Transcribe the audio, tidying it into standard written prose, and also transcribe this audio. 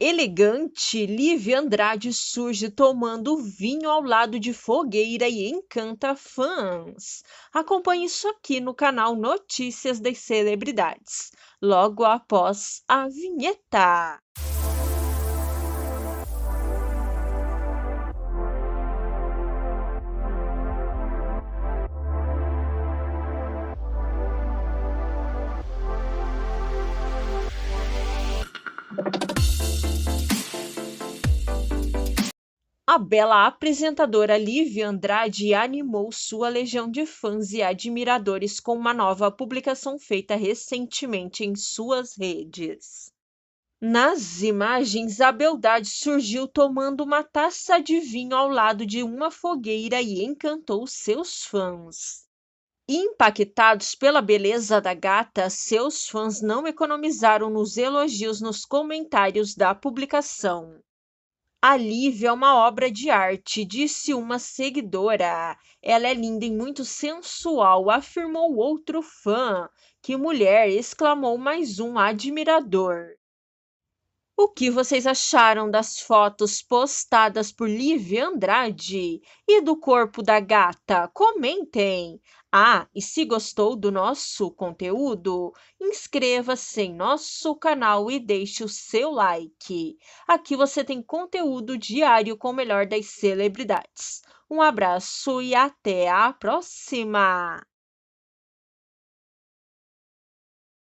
Elegante, Lívia Andrade surge tomando vinho ao lado de fogueira e encanta fãs. Acompanhe isso aqui no canal Notícias das Celebridades, logo após a vinheta. A bela apresentadora Lívia Andrade animou sua legião de fãs e admiradores com uma nova publicação feita recentemente em suas redes. Nas imagens, a beldade surgiu tomando uma taça de vinho ao lado de uma fogueira e encantou seus fãs. Impactados pela beleza da gata, seus fãs não economizaram nos elogios nos comentários da publicação. A Lívia é uma obra de arte, disse uma seguidora. Ela é linda e muito sensual, afirmou outro fã. Que mulher! Exclamou mais um admirador. O que vocês acharam das fotos postadas por Lívia Andrade e do corpo da gata? Comentem! Ah, e se gostou do nosso conteúdo, inscreva-se em nosso canal e deixe o seu like. Aqui você tem conteúdo diário com o melhor das celebridades. Um abraço e até a próxima!